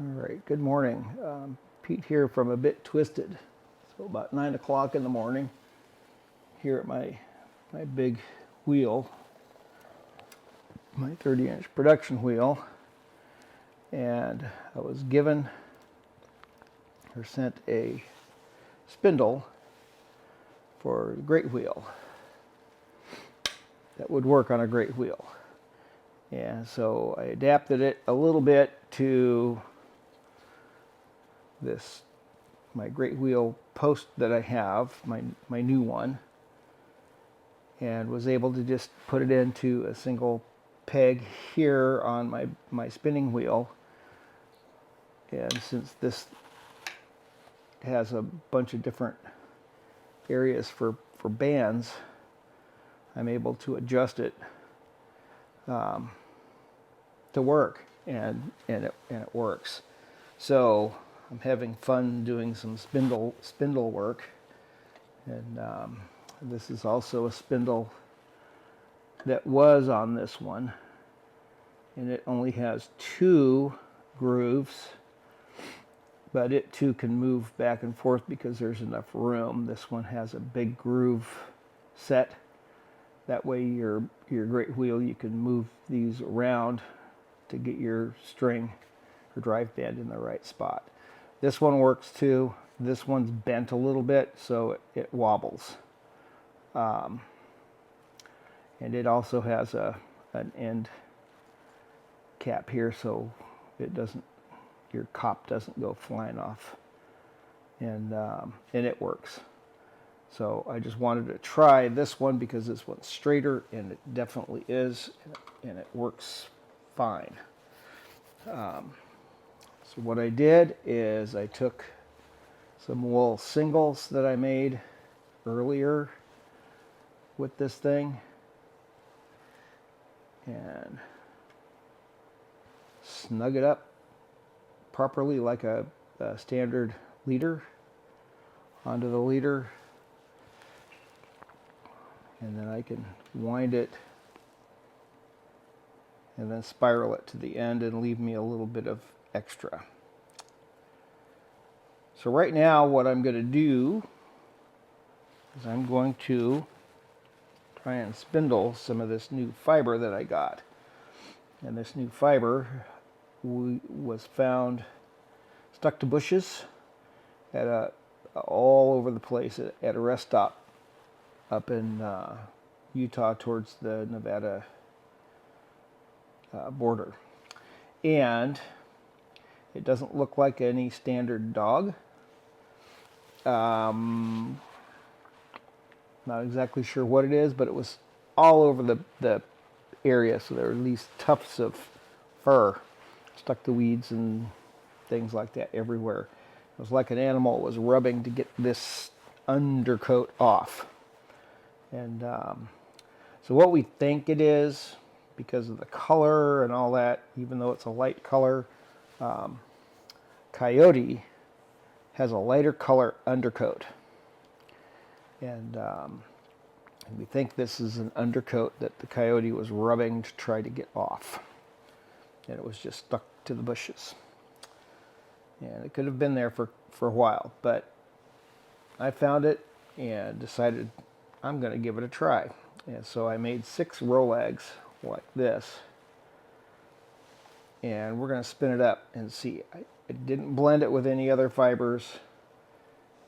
Alright, good morning. Pete here from A Bit Twisted. So about 9 o'clock in the morning, here at my big wheel, my 30-inch production wheel, and I was given or sent a spindle for a great wheel that would work on a great wheel. And so I adapted it a little bit to my great wheel post that I have, my new one, and was able to just put it into a single peg here on my spinning wheel. And since this has a bunch of different areas for bands, I'm able to adjust it to work, and it works. So I'm having fun doing some spindle work, and this is also a spindle that was on this one, and it only has 2 grooves, but it too can move back and forth because there's enough room. This one has a big groove set. That way your great wheel, you can move these around to get your string or drive band in the right spot. This one works too. This one's bent a little bit, so it wobbles. And it also has an end cap here, so it doesn't, your cop doesn't go flying off. And it works. So I just wanted to try this one because this one's straighter, and it definitely is, and it works fine. So what I did is I took some wool singles that I made earlier with this thing and snug it up properly like a standard leader onto the leader, and then I can wind it and then spiral it to the end and leave me a little bit of extra. So right now what I'm going to do is I'm going to try and spindle some of this new fiber that I got. And this new fiber was found stuck to bushes at all over the place at a rest stop up in Utah towards the Nevada border. And it doesn't look like any standard dog. Not exactly sure what it is, but it was all over the area, so there were these tufts of fur stuck to weeds and things like that everywhere. It was like an animal was rubbing to get this undercoat off. And so what we think it is, because of the color and all that, even though it's a light color, Coyote has a lighter color undercoat. And we think this is an undercoat that the Coyote was rubbing to try to get off. And it was just stuck to the bushes. And it could have been there for a while, but I found it and decided I'm going to give it a try. And so I made 6 Rolegs like this, and we're going to spin it up and see. I didn't blend it with any other fibers,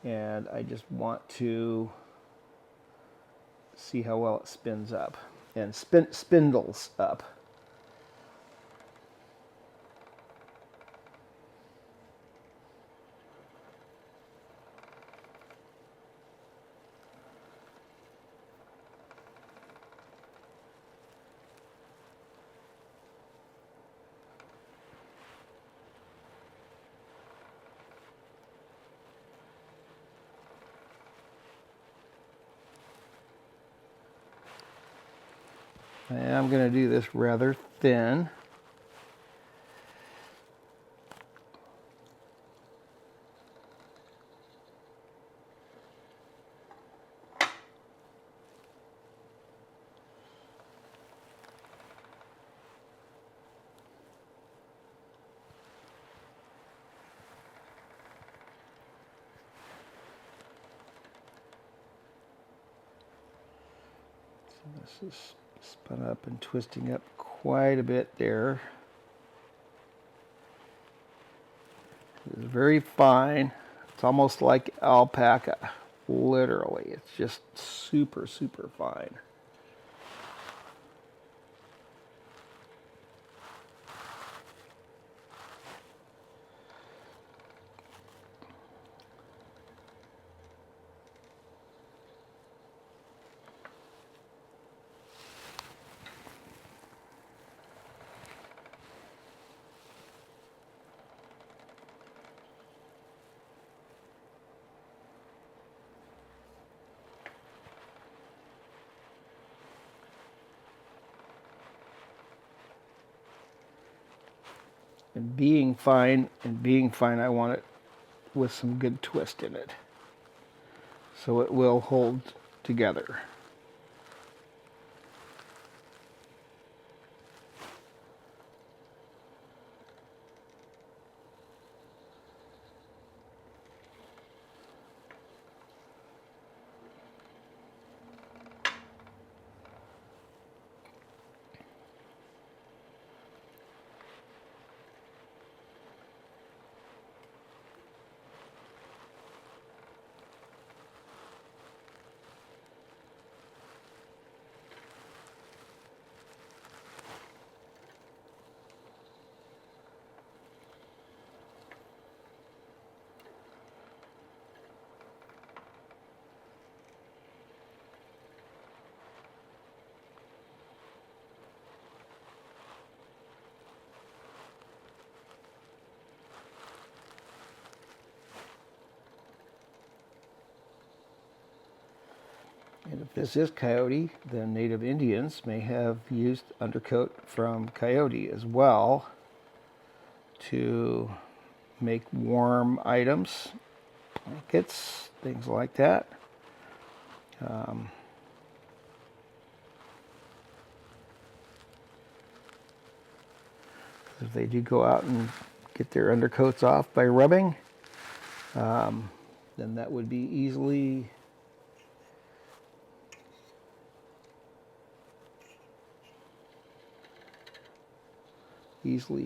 and I just want to see how well it spins up and spindles up. And I'm going to do this rather thin. This is spun up and twisting up quite a bit there. It's very fine. It's almost like alpaca, literally. It's just super, super fine. And being fine, I want it with some good twist in it, so it will hold together. And if this is coyote, then native Indians may have used undercoat from coyote as well to make warm items, blankets, things like that. If they do go out and get their undercoats off by rubbing, then that would be easily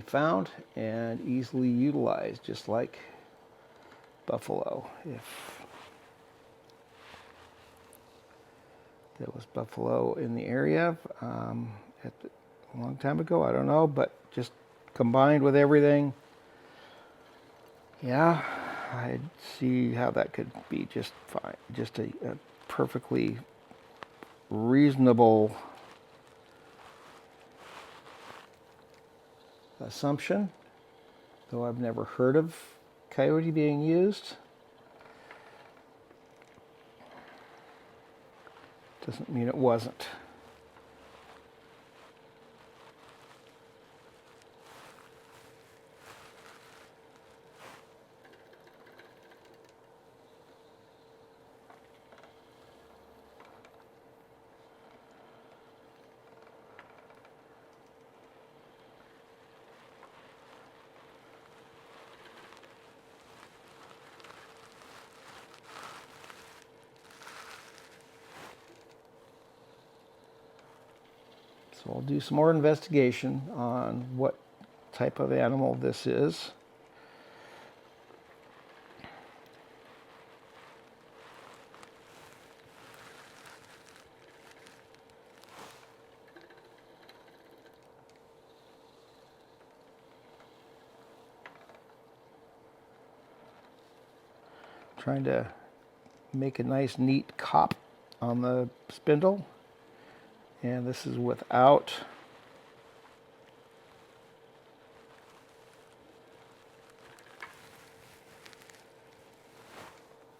found and easily utilized, just like buffalo. If there was buffalo in the area a long time ago, I don't know, but just combined with everything, yeah, I'd see how that could be just fine. Just a perfectly reasonable assumption, though I've never heard of coyote being used. Doesn't mean it wasn't. So I'll do some more investigation on what type of animal this is. Trying to make a nice neat cop on the spindle, and this is without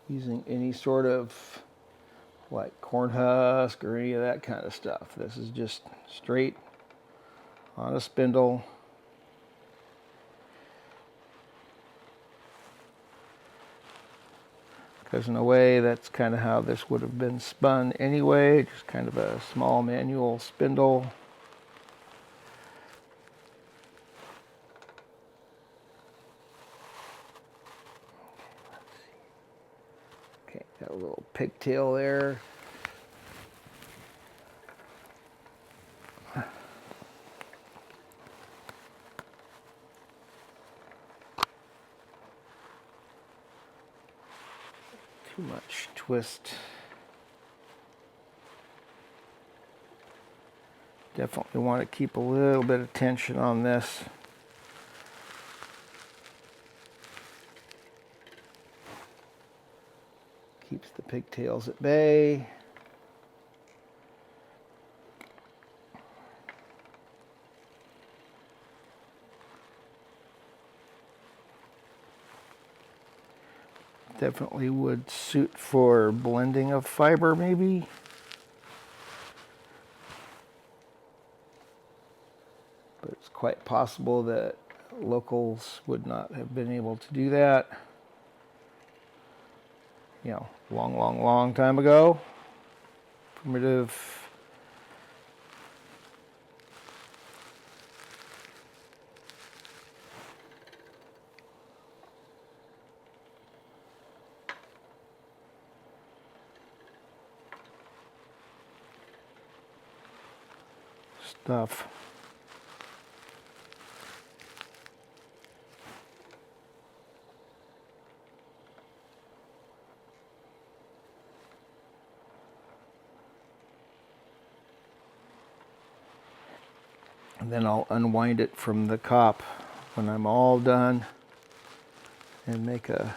using any sort of like corn husk or any of that kind of stuff. This is just straight on a spindle. Because in a way, that's kind of how this would have been spun anyway, just kind of a small manual spindle. Okay, got a little pigtail there. too much twist. Definitely want to keep a little bit of tension on this. Keeps the pigtails at bay. Definitely would suit for blending of fiber, maybe. But it's quite possible that locals would not have been able to do that. You know, long time ago. Primitive. Stuff. And then I'll unwind it from the cop when I'm all done and make a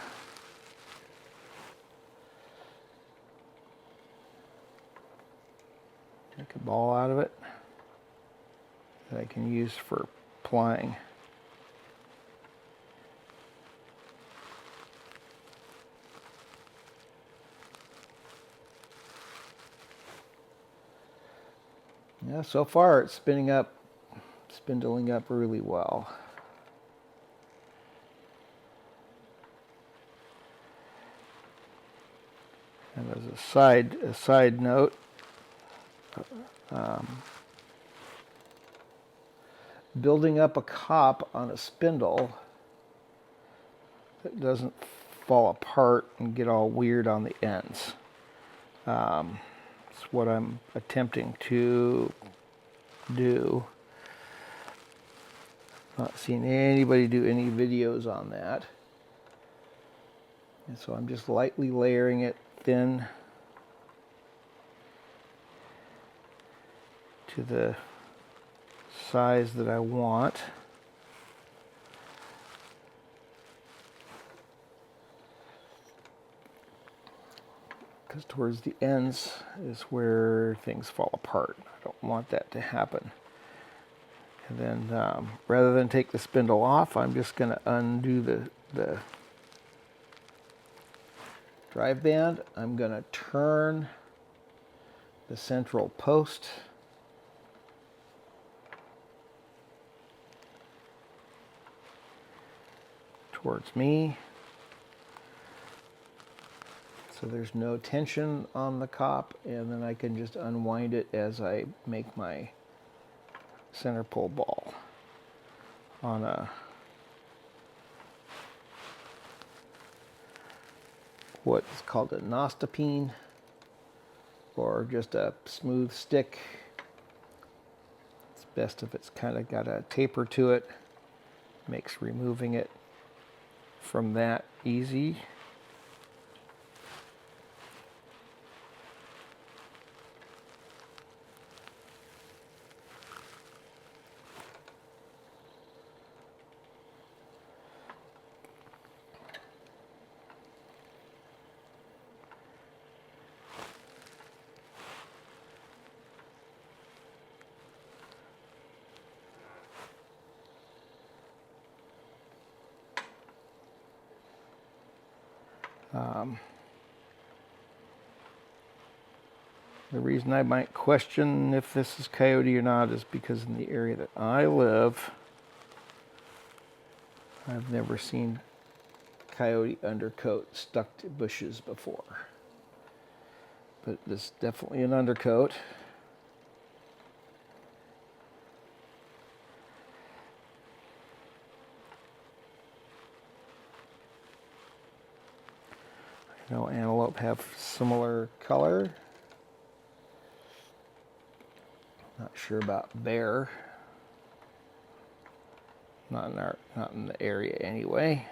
ball out of it that I can use for plying. Yeah, so far it's spindling up really well. And as a side note, building up a cop on a spindle that doesn't fall apart and get all weird on the ends. It's what I'm attempting to do. Not seen anybody do any videos on that. And so I'm just lightly layering it thin to the size that I want. Because towards the ends is where things fall apart. I don't want that to happen. And then rather than take the spindle off, I'm just going to undo the drive band. I'm going to turn the central post towards me, so there's no tension on the cop, and then I can just unwind it as I make my center pull ball on what is called a nostopine, or just a smooth stick. It's best if it's kind of got a taper to it. Makes removing it from that easy. The reason I might question if this is coyote or not is because in the area that I live, I've never seen coyote undercoat stuck to bushes before. But this is definitely an undercoat. I know antelope have similar color. Not sure about bear. Not in the area anyway.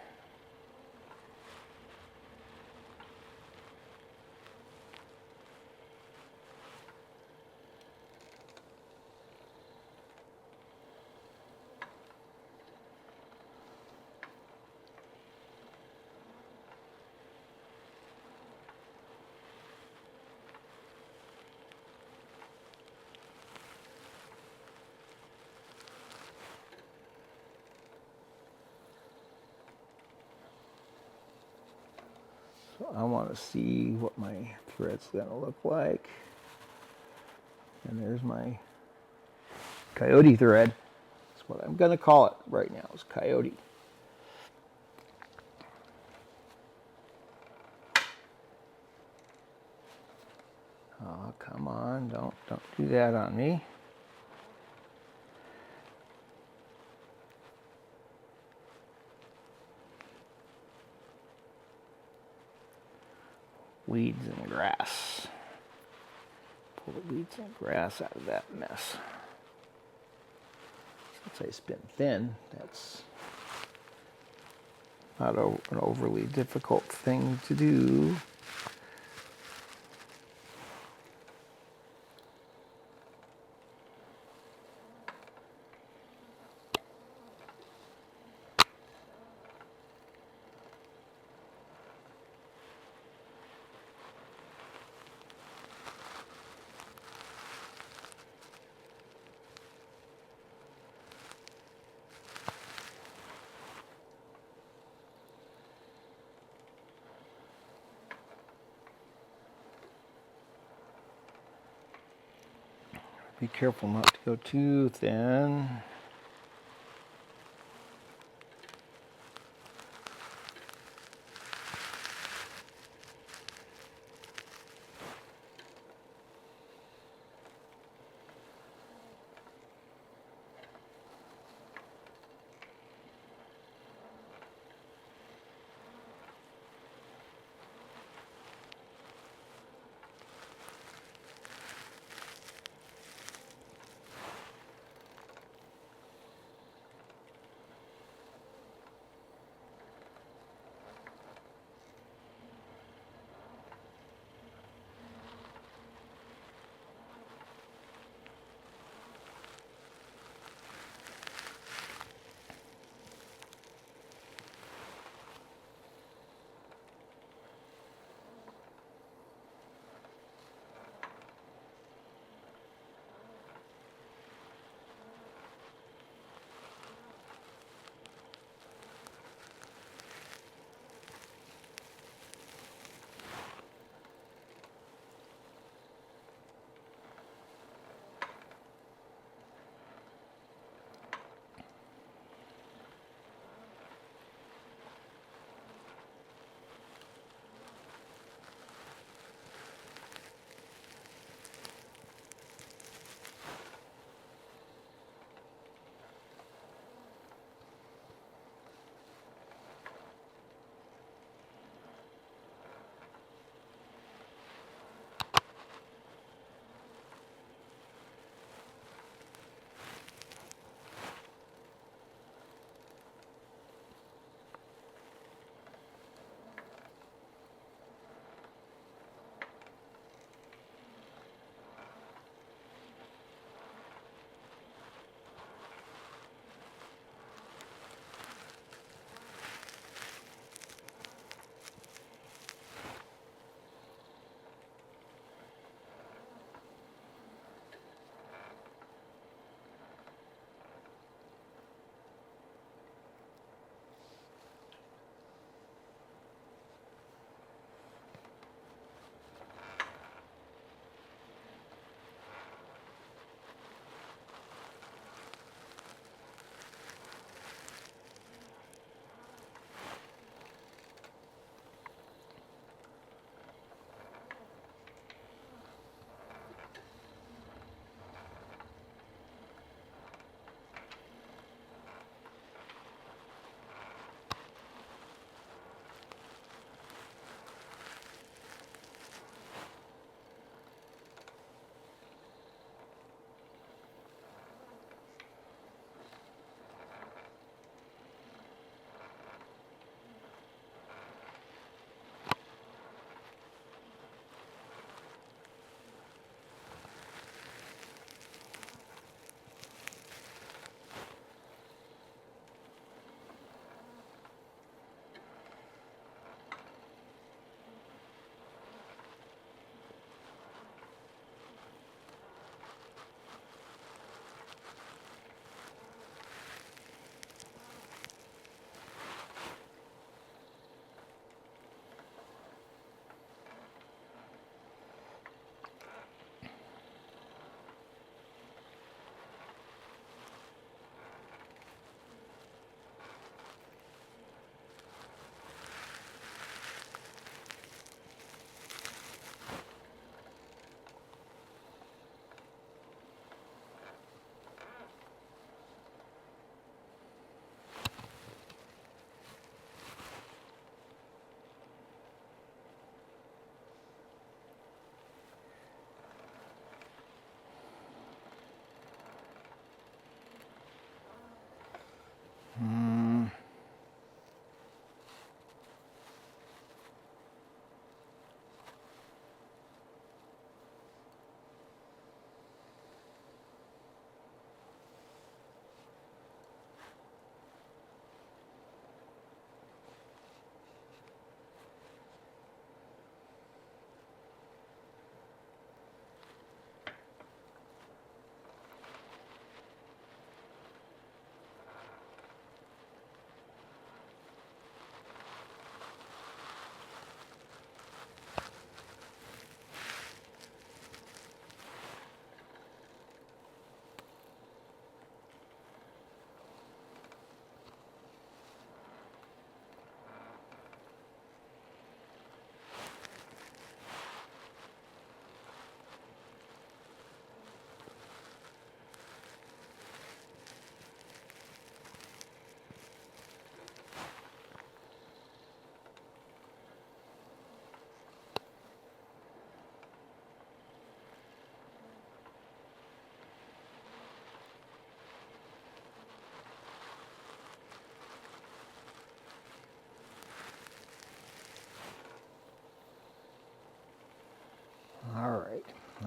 So I want to see what my thread's going to look like. And there's my Coyote thread. That's what I'm going to call it right now, is Coyote. Oh, come on, don't do that on me. Weeds in the grass. Pull the weeds and grass out of that mess. Since I spin thin, that's not an overly difficult thing to do. Be careful not to go too thin.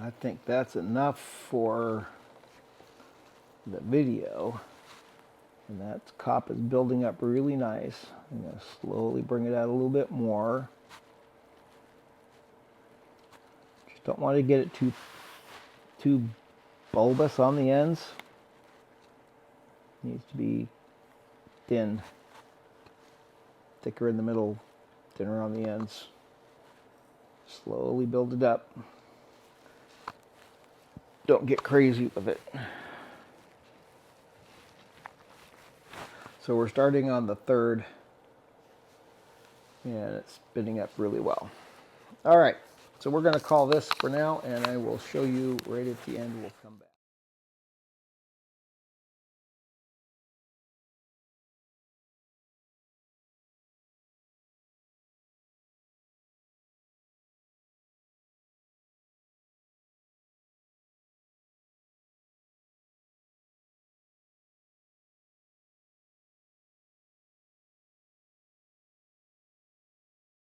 I think that's enough for the video. And that cop is building up really nice. I'm going to slowly bring it out a little bit more. Just don't want to get it too bulbous on the ends. It needs to be thin. Thicker in the middle, thinner on the ends. Slowly build it up. Don't get crazy with it. So we're starting on the third, and it's spinning up really well. All right, so we're going to call this for now, and I will show you right at the end. We'll come back.